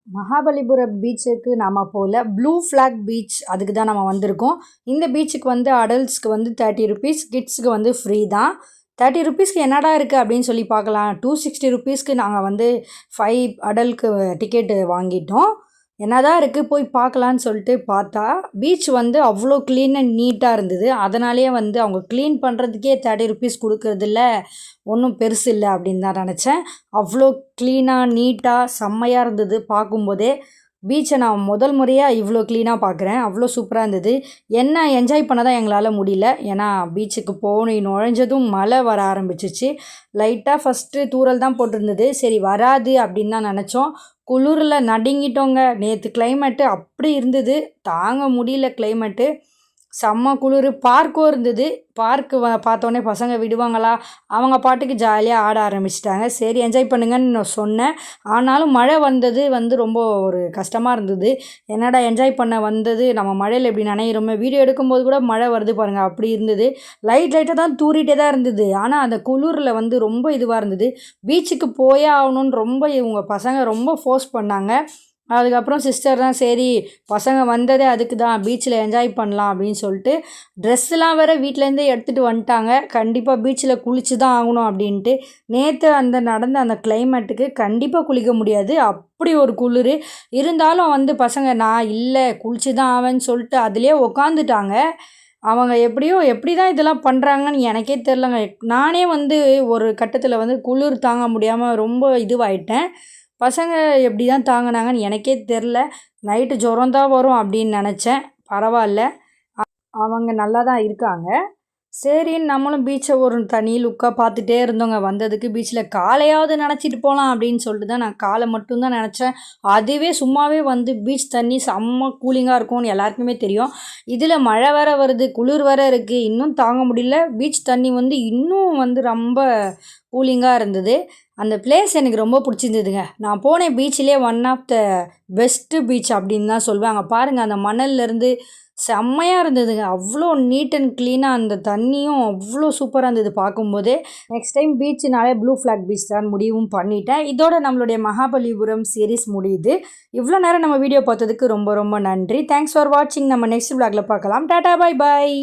மகாபலிபுரம் பீச்சுக்கு நாம போல ப்ளூ ஃப்ளாக் பீச் அதுக்கு தான் நம்ம வந்திருக்கோம். இந்த பீச்சுக்கு வந்து அடல்ட்ஸ்க்கு வந்து ₹30, கிட்ஸுக்கு வந்து ஃப்ரீ தான். ₹30க்கு என்னடா இருக்குது அப்படின்னு சொல்லி பார்க்கலாம். ₹260க்கு நாங்கள் வந்து 5 அடல்ட்க்கு டிக்கெட்டு வாங்கிட்டோம். என்னதான் இருக்குது போய் பார்க்கலான்னு சொல்லிட்டு பார்த்தா பீச் வந்து அவ்வளோ க்ளீன் அண்ட் நீட்டாக இருந்தது. அதனாலேயே வந்து அவங்க க்ளீன் பண்ணுறதுக்கே ₹30 கொடுக்குறதில்ல ஒன்றும் பெருசு இல்லை அப்படின்னு தான் நினச்சேன். அவ்வளோ க்ளீனாக நீட்டாக செம்மையாக இருந்தது பார்க்கும்போதே. பீச்சை நான் முதல் முறையாக இவ்வளோ க்ளீனாக பார்க்குறேன். அவ்வளோ சூப்பராக இருந்தது. என்ன என்ஜாய் பண்ண தான் எங்களால் முடியல. ஏன்னா பீச்சுக்கு நுழைஞ்சதும் மழை வர ஆரம்பிச்சிச்சு. லைட்டாக ஃபஸ்ட்டு தூறல் தான் போட்டிருந்தது. சரி வராது அப்படின்னு தான் நினச்சோம். குளிரில் நடுங்கிட்டோங்க. நேற்று கிளைமேட்டு அப்படி இருந்தது. தாங்க முடியல கிளைமேட்டு. செம்ம குளிர். பார்க்கும் இருந்தது. பார்க்கு பார்த்தோன்னே பசங்க விடுவாங்களா, அவங்க பாட்டுக்கு ஜாலியாக ஆட ஆரம்பிச்சிட்டாங்க. சரி என்ஜாய் பண்ணுங்கன்னு நான் சொன்னேன். ஆனாலும் மழை வந்தது வந்து ரொம்ப ஒரு கஷ்டமாக இருந்தது. என்னடா என்ஜாய் பண்ண வந்தது நம்ம மழையில் எப்படி நனையிறோமே, வீடியோ எடுக்கும்போது கூட மழை வருது பாருங்கள் அப்படி இருந்தது. லைட்டாக தான் தூறிட்டே தான் இருந்தது. ஆனால் அந்த குளிரில் வந்து ரொம்ப இதுவாக இருந்தது. பீச்சுக்கு போயே ஆகணுன்னு ரொம்ப இவங்க பசங்க ரொம்ப ஃபோர்ஸ் பண்ணாங்க. அதுக்கப்புறம் சிஸ்டர் தான் சரி பசங்க வந்ததே அதுக்கு தான் பீச்சில் என்ஜாய் பண்ணலாம் அப்படின்னு சொல்லிட்டு ட்ரெஸ்ஸெலாம் வேறு வீட்டிலேருந்தே எடுத்துகிட்டு வந்துட்டாங்க. கண்டிப்பாக பீச்சில் குளிச்சு தான் ஆகணும் அப்படின்ட்டு. நேற்று நடந்த அந்த கிளைமேட்டுக்கு கண்டிப்பாக குளிக்க முடியாது. அப்படி ஒரு குளிர் இருந்தாலும் வந்து பசங்க நான் இல்லை குளிச்சு தான் ஆவேன்னு சொல்லிட்டு அதிலே உக்காந்துட்டாங்க. அவங்க எப்படி தான் இதெல்லாம் பண்ணுறாங்கன்னு எனக்கே தெரிலங்க. நானே வந்து ஒரு கட்டத்தில் வந்து குளிர் தாங்க முடியாமல் ரொம்ப இதுவாயிட்டேன். பசங்க எப்படி தான் தாங்கினாங்கன்னு எனக்கே தெரில. நைட்டு ஜுரம் தான் வரும் அப்படின்னு நினச்சேன். பரவாயில்ல, அவங்க நல்லா தான் இருக்காங்க. சரின்னு நம்மளும் பீச்சை ஒரு தனி லுக்காக பார்த்துட்டே இருந்தோங்க. வந்ததுக்கு பீச்சில் காலையாவது நினச்சிட்டு போகலாம் அப்படின்னு சொல்லிட்டு தான் நான் காலை மட்டும்தான் நினச்சேன். அதுவே சும்மாவே வந்து பீச் தண்ணி செம்ம கூலிங்காக இருக்கும்னு எல்லாருக்குமே தெரியும். இதில் மழை வேறு வருது, குளிர் வேறு இருக்குது, இன்னும் தாங்க முடியல. பீச் தண்ணி வந்து இன்னும் வந்து ரொம்ப கூலிங்காக இருந்தது. அந்த பிளேஸ் எனக்கு ரொம்ப பிடிச்சிருந்ததுங்க. நான் போன பீச்சிலே one of the best beach அப்படின்னு தான் சொல்வேன். அங்கே பாருங்கள் அந்த மணல்லேருந்து செம்மையாக இருந்ததுங்க. அவ்வளோ நீட் அண்ட் க்ளீனாக அந்த தண்ணியும் அவ்வளோ சூப்பராக இருந்தது பார்க்கும்போதே. நெக்ஸ்ட் டைம் பீச்சுனாலே ப்ளூ ஃப்ளாக் பீச் தான் முடிவும் பண்ணிட்டேன். இதோட நம்மளுடைய மகாபலிபுரம் சீரீஸ் முடியுது. இவ்வளோ நேரம் நம்ம வீடியோ பார்த்ததுக்கு ரொம்ப ரொம்ப நன்றி. தேங்க்ஸ் ஃபார் வாட்சிங். நம்ம நெக்ஸ்ட் விளாகில் பார்க்கலாம். Tata, bye bye.